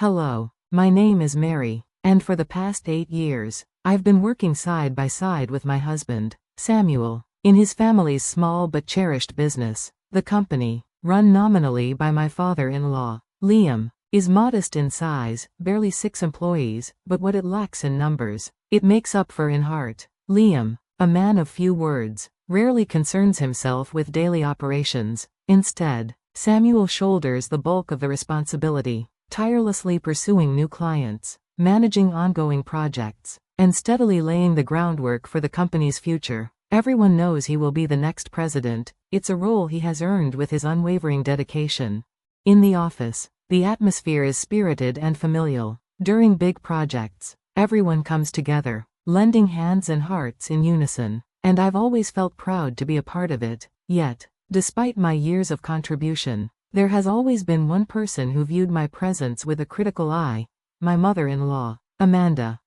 Hello, my name is Mary, and for the past 8 years, I've been working side by side with my husband, Samuel, in his family's small but cherished business. The company, run nominally by my father-in-law, Liam, is modest in size, barely 6 employees, but what it lacks in numbers, it makes up for in heart. Liam, a man of few words, rarely concerns himself with daily operations. Instead, Samuel shoulders the bulk of the responsibility, tirelessly pursuing new clients, managing ongoing projects, and steadily laying the groundwork for the company's future. Everyone knows he will be the next president. It's a role he has earned with his unwavering dedication. In the office, the atmosphere is spirited and familial. During big projects, everyone comes together, lending hands and hearts in unison, and I've always felt proud to be a part of it. Yet, despite my years of contribution, there has always been one person who viewed my presence with a critical eye: my mother-in-law, Amanda.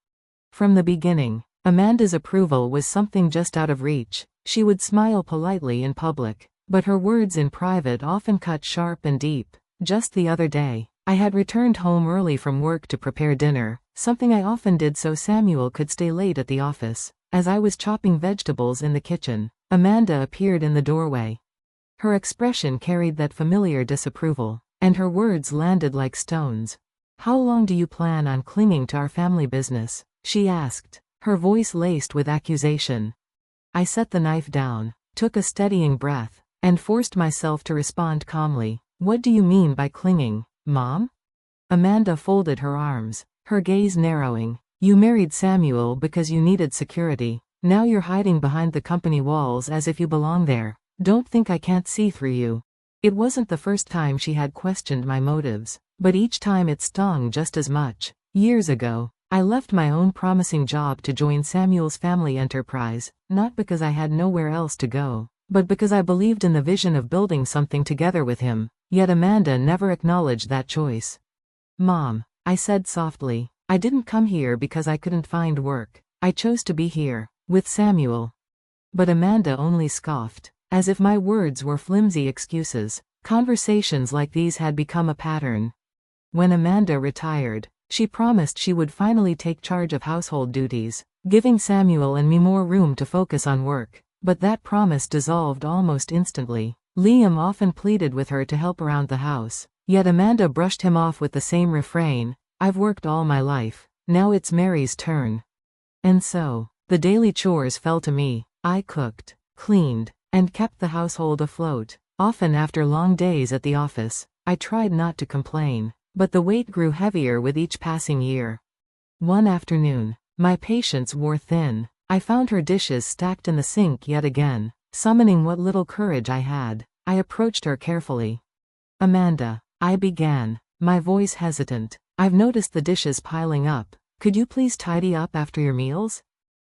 From the beginning, Amanda's approval was something just out of reach. She would smile politely in public, but her words in private often cut sharp and deep. Just the other day, I had returned home early from work to prepare dinner, something I often did so Samuel could stay late at the office. As I was chopping vegetables in the kitchen, Amanda appeared in the doorway. Her expression carried that familiar disapproval, and her words landed like stones. "How long do you plan on clinging to our family business?" she asked, her voice laced with accusation. I set the knife down, took a steadying breath, and forced myself to respond calmly. "What do you mean by clinging, Mom?" Amanda folded her arms, her gaze narrowing. "You married Samuel because you needed security. Now you're hiding behind the company walls as if you belong there. Don't think I can't see through you." It wasn't the first time she had questioned my motives, but each time it stung just as much. Years ago, I left my own promising job to join Samuel's family enterprise, not because I had nowhere else to go, but because I believed in the vision of building something together with him. Yet Amanda never acknowledged that choice. "Mom," I said softly, "I didn't come here because I couldn't find work. I chose to be here, with Samuel." But Amanda only scoffed, as if my words were flimsy excuses. Conversations like these had become a pattern. When Amanda retired, she promised she would finally take charge of household duties, giving Samuel and me more room to focus on work. But that promise dissolved almost instantly. Liam often pleaded with her to help around the house, yet Amanda brushed him off with the same refrain: "I've worked all my life. Now it's Mary's turn." And so, the daily chores fell to me. I cooked, cleaned, and kept the household afloat. Often after long days at the office, I tried not to complain, but the weight grew heavier with each passing year. One afternoon, my patience wore thin. I found her dishes stacked in the sink yet again. Summoning what little courage I had, I approached her carefully. "Amanda," I began, my voice hesitant, "I've noticed the dishes piling up. Could you please tidy up after your meals?"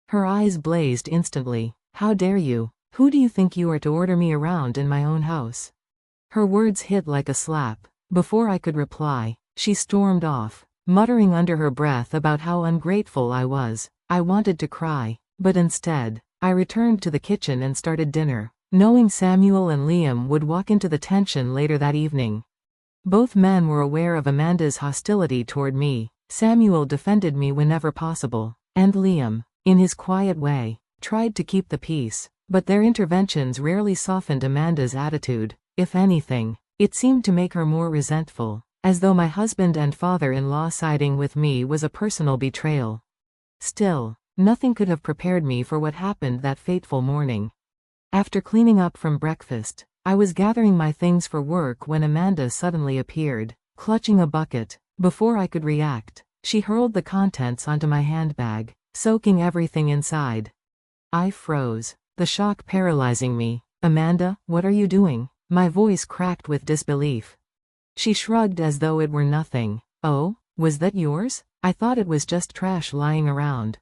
Her eyes blazed instantly. "How dare you? Who do you think you are to order me around in my own house?" Her words hit like a slap. Before I could reply, she stormed off, muttering under her breath about how ungrateful I was. I wanted to cry, but instead, I returned to the kitchen and started dinner, knowing Samuel and Liam would walk into the tension later that evening. Both men were aware of Amanda's hostility toward me. Samuel defended me whenever possible, and Liam, in his quiet way, tried to keep the peace, but their interventions rarely softened Amanda's attitude. If anything, it seemed to make her more resentful, as though my husband and father-in-law siding with me was a personal betrayal. Still, nothing could have prepared me for what happened that fateful morning. After cleaning up from breakfast, I was gathering my things for work when Amanda suddenly appeared, clutching a bucket. Before I could react, she hurled the contents onto my handbag, soaking everything inside. I froze, the shock paralyzing me. "Amanda, what are you doing?" My voice cracked with disbelief. She shrugged as though it were nothing. "Oh, was that yours? I thought it was just trash lying around."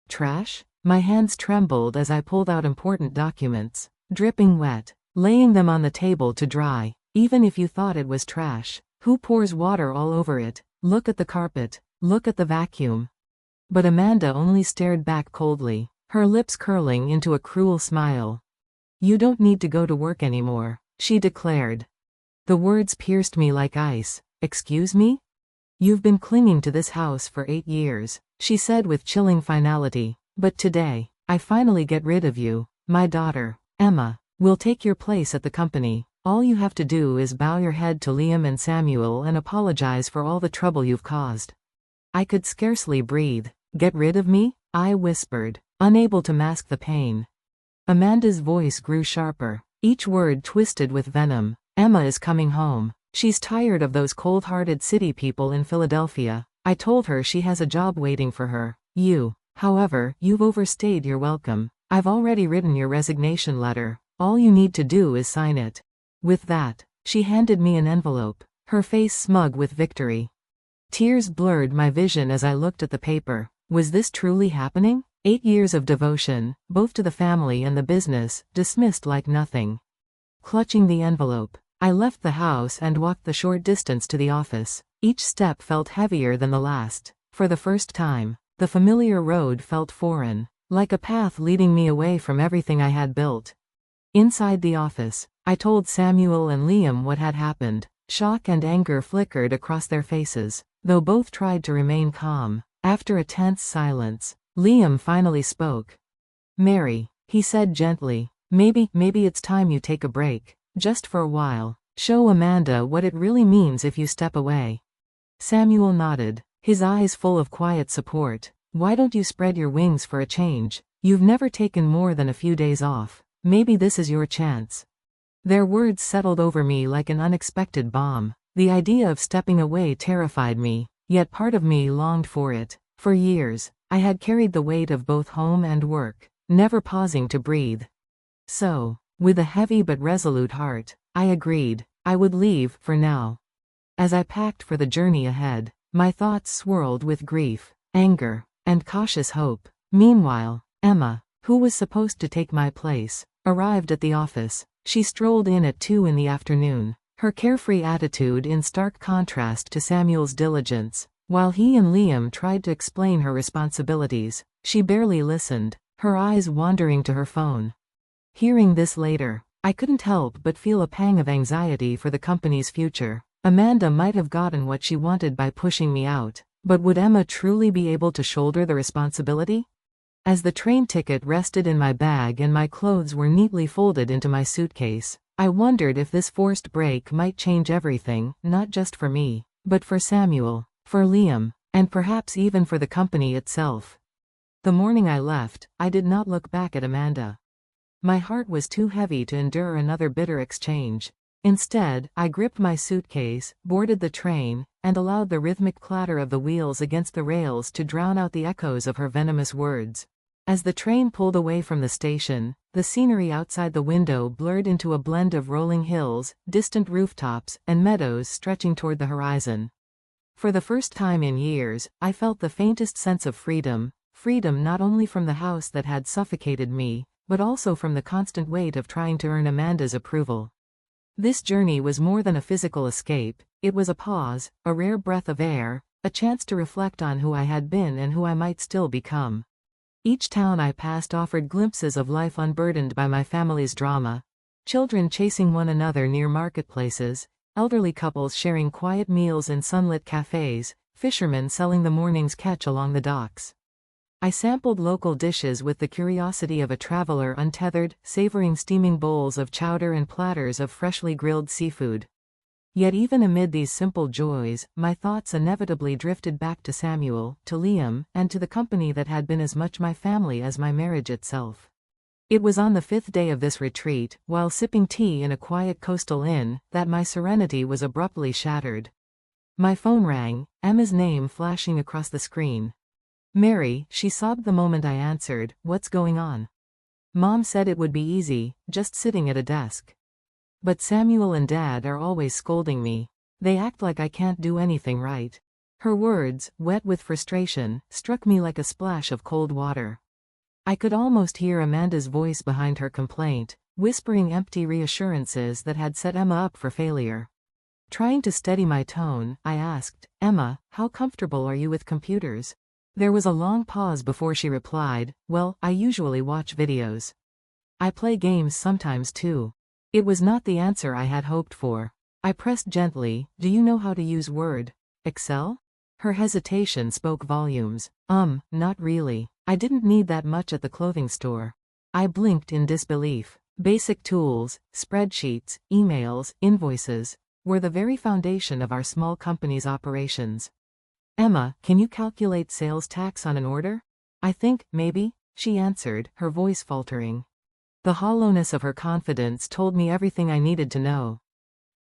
"Trash?" My hands trembled as I pulled out important documents, dripping wet, laying them on the table to dry. "Even if you thought it was trash, who pours water all over it? Look at the carpet, look at the vacuum." But Amanda only stared back coldly, her lips curling into a cruel smile. "You don't need to go to work anymore," she declared. The words pierced me like ice. "Excuse me?" You've been clinging to this house for 8 years, she said with chilling finality. But today, I finally get rid of you. My daughter, Emma, will take your place at the company. All you have to do is bow your head to Liam and Samuel and apologize for all the trouble you've caused. I could scarcely breathe. Get rid of me? I whispered, unable to mask the pain. Amanda's voice grew sharper, each word twisted with venom. Emma is coming home. She's tired of those cold-hearted city people in Philadelphia. I told her she has a job waiting for her. However, you've overstayed your welcome. I've already written your resignation letter. All you need to do is sign it. With that, she handed me an envelope, her face smug with victory. Tears blurred my vision as I looked at the paper. Was this truly happening? 8 years of devotion, both to the family and the business, dismissed like nothing. Clutching the envelope, I left the house and walked the short distance to the office. Each step felt heavier than the last. For the first time, the familiar road felt foreign, like a path leading me away from everything I had built. Inside the office, I told Samuel and Liam what had happened. Shock and anger flickered across their faces, though both tried to remain calm. After a tense silence, Liam finally spoke. "Mary," he said gently, maybe it's time you take a break. Just for a while. Show Amanda what it really means if you step away." Samuel nodded, his eyes full of quiet support. "Why don't you spread your wings for a change? You've never taken more than a few days off. Maybe this is your chance." Their words settled over me like an unexpected bomb. The idea of stepping away terrified me, yet part of me longed for it. For years, I had carried the weight of both home and work, never pausing to breathe. So, with a heavy but resolute heart, I agreed. I would leave, for now. As I packed for the journey ahead, my thoughts swirled with grief, anger, and cautious hope. Meanwhile, Emma, who was supposed to take my place, arrived at the office. She strolled in at 2 in the afternoon, her carefree attitude in stark contrast to Samuel's diligence. While he and Liam tried to explain her responsibilities, she barely listened, her eyes wandering to her phone. Hearing this later, I couldn't help but feel a pang of anxiety for the company's future. Amanda might have gotten what she wanted by pushing me out, but would Emma truly be able to shoulder the responsibility? As the train ticket rested in my bag and my clothes were neatly folded into my suitcase, I wondered if this forced break might change everything, not just for me, but for Samuel, for Liam, and perhaps even for the company itself. The morning I left, I did not look back at Amanda. My heart was too heavy to endure another bitter exchange. Instead, I gripped my suitcase, boarded the train, and allowed the rhythmic clatter of the wheels against the rails to drown out the echoes of her venomous words. As the train pulled away from the station, the scenery outside the window blurred into a blend of rolling hills, distant rooftops, and meadows stretching toward the horizon. For the first time in years, I felt the faintest sense of freedom not only from the house that had suffocated me, but also from the constant weight of trying to earn Amanda's approval. This journey was more than a physical escape. It was a pause, a rare breath of air, a chance to reflect on who I had been and who I might still become. Each town I passed offered glimpses of life unburdened by my family's drama. Children chasing one another near marketplaces, elderly couples sharing quiet meals in sunlit cafes, fishermen selling the morning's catch along the docks. I sampled local dishes with the curiosity of a traveler untethered, savoring steaming bowls of chowder and platters of freshly grilled seafood. Yet even amid these simple joys, my thoughts inevitably drifted back to Samuel, to Liam, and to the company that had been as much my family as my marriage itself. It was on the 5th day of this retreat, while sipping tea in a quiet coastal inn, that my serenity was abruptly shattered. My phone rang, Emma's name flashing across the screen. "Mary," she sobbed the moment I answered. "What's going on?" "Mom said it would be easy, just sitting at a desk. But Samuel and Dad are always scolding me. They act like I can't do anything right." Her words, wet with frustration, struck me like a splash of cold water. I could almost hear Amanda's voice behind her complaint, whispering empty reassurances that had set Emma up for failure. Trying to steady my tone, I asked, "Emma, how comfortable are you with computers?" There was a long pause before she replied, "Well, I usually watch videos. I play games sometimes too." It was not the answer I had hoped for. I pressed gently, "Do you know how to use Word? Excel?" Her hesitation spoke volumes. Not really. I didn't need that much at the clothing store. I blinked in disbelief. Basic tools, spreadsheets, emails, invoices, were the very foundation of our small company's operations. Emma, can you calculate sales tax on an order? I think, maybe, she answered, her voice faltering. The hollowness of her confidence told me everything I needed to know.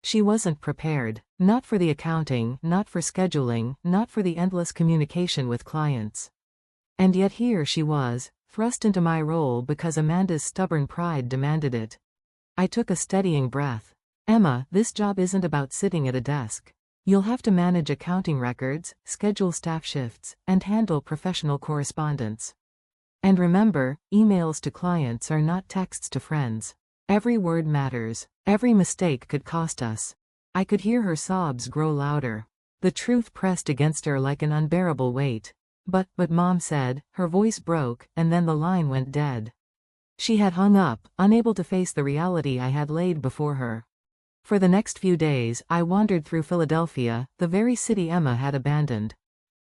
She wasn't prepared. Not for the accounting, not for scheduling, not for the endless communication with clients. And yet here she was, thrust into my role because Amanda's stubborn pride demanded it. I took a steadying breath. Emma, this job isn't about sitting at a desk. You'll have to manage accounting records, schedule staff shifts, and handle professional correspondence. And remember, emails to clients are not texts to friends. Every word matters. Every mistake could cost us. I could hear her sobs grow louder. The truth pressed against her like an unbearable weight. But Mom said, her voice broke, and then the line went dead. She had hung up, unable to face the reality I had laid before her. For the next few days, I wandered through Philadelphia, the very city Emma had abandoned.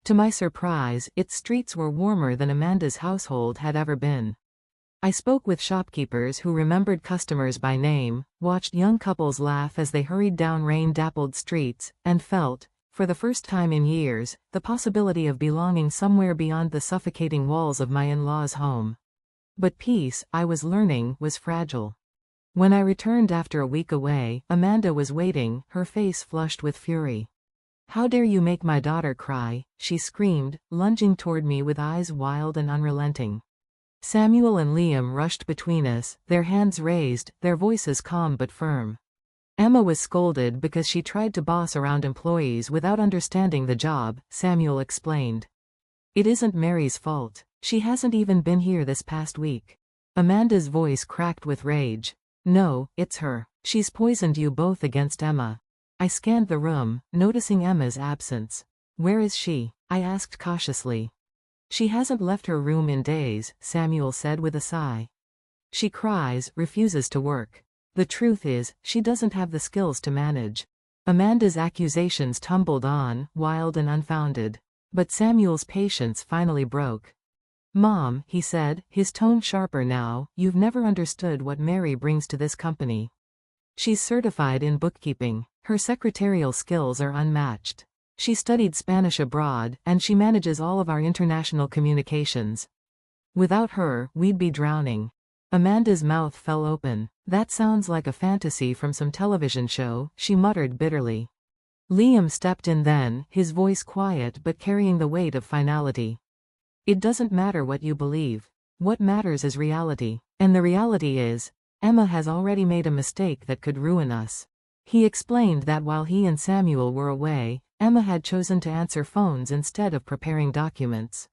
To my surprise, its streets were warmer than Amanda's household had ever been. I spoke with shopkeepers who remembered customers by name, watched young couples laugh as they hurried down rain-dappled streets, and felt, for the first time in years, the possibility of belonging somewhere beyond the suffocating walls of my in-laws' home. But peace, I was learning, was fragile. When I returned after a week away, Amanda was waiting, her face flushed with fury. "How dare you make my daughter cry?" she screamed, lunging toward me with eyes wild and unrelenting. Samuel and Liam rushed between us, their hands raised, their voices calm but firm. Emma was scolded because she tried to boss around employees without understanding the job, Samuel explained. It isn't Mary's fault. She hasn't even been here this past week. Amanda's voice cracked with rage. No, it's her. She's poisoned you both against Emma. I scanned the room, noticing Emma's absence. Where is she? I asked cautiously. She hasn't left her room in days, Samuel said with a sigh. She cries, refuses to work. The truth is, she doesn't have the skills to manage. Amanda's accusations tumbled on, wild and unfounded. But Samuel's patience finally broke. Mom, he said, his tone sharper now, you've never understood what Mary brings to this company. She's certified in bookkeeping. Her secretarial skills are unmatched. She studied Spanish abroad, and she manages all of our international communications. Without her, we'd be drowning. Amanda's mouth fell open. That sounds like a fantasy from some television show, she muttered bitterly. Liam stepped in then, his voice quiet but carrying the weight of finality. It doesn't matter what you believe. What matters is reality. And the reality is, Emma has already made a mistake that could ruin us. He explained that while he and Samuel were away, Emma had chosen to answer phones instead of preparing documents.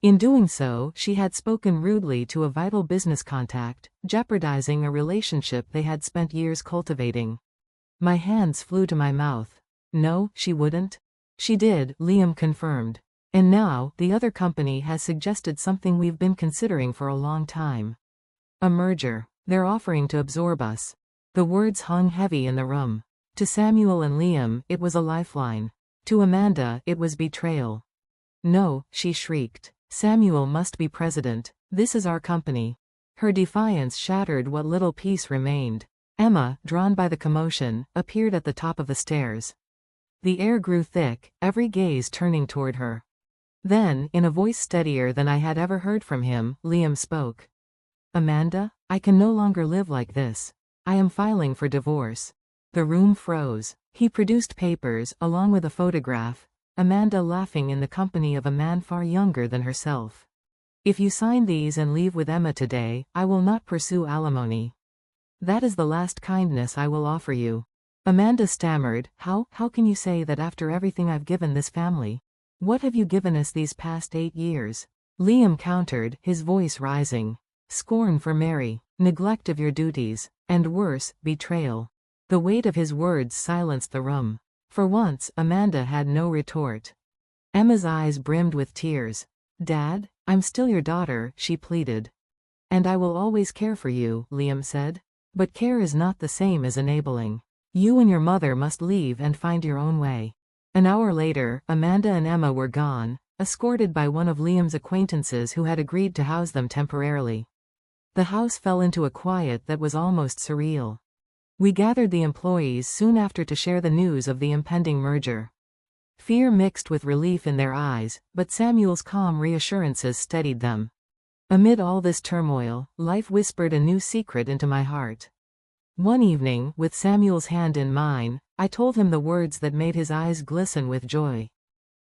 In doing so, she had spoken rudely to a vital business contact, jeopardizing a relationship they had spent years cultivating. My hands flew to my mouth. No, she wouldn't. She did, Liam confirmed. And now, the other company has suggested something we've been considering for a long time. A merger. They're offering to absorb us. The words hung heavy in the room. To Samuel and Liam, it was a lifeline. To Amanda, it was betrayal. No, she shrieked. Samuel must be president. This is our company. Her defiance shattered what little peace remained. Emma, drawn by the commotion, appeared at the top of the stairs. The air grew thick, every gaze turning toward her. Then, in a voice steadier than I had ever heard from him, Liam spoke. Amanda, I can no longer live like this. I am filing for divorce. The room froze. He produced papers, along with a photograph, Amanda laughing in the company of a man far younger than herself. If you sign these and leave with Emma today, I will not pursue alimony. That is the last kindness I will offer you. Amanda stammered, How can you say that after everything I've given this family? What have you given us these past 8 years? Liam countered, his voice rising. Scorn for Mary, neglect of your duties, and worse, betrayal. The weight of his words silenced the room. For once, Amanda had no retort. Emma's eyes brimmed with tears. Dad, I'm still your daughter, she pleaded. And I will always care for you, Liam said. But care is not the same as enabling. You and your mother must leave and find your own way. An hour later, Amanda and Emma were gone, escorted by one of Liam's acquaintances who had agreed to house them temporarily. The house fell into a quiet that was almost surreal. We gathered the employees soon after to share the news of the impending merger. Fear mixed with relief in their eyes, but Samuel's calm reassurances steadied them. Amid all this turmoil, life whispered a new secret into my heart. One evening, with Samuel's hand in mine, I told him the words that made his eyes glisten with joy.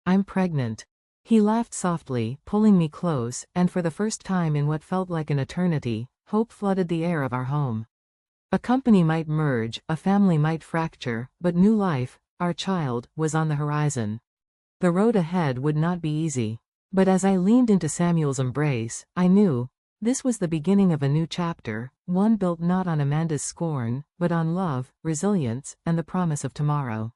"I'm pregnant." He laughed softly, pulling me close, and for the first time in what felt like an eternity, hope flooded the air of our home. A company might merge, a family might fracture, but new life, our child, was on the horizon. The road ahead would not be easy. But as I leaned into Samuel's embrace, I knew this was the beginning of a new chapter, one built not on Amanda's scorn, but on love, resilience, and the promise of tomorrow.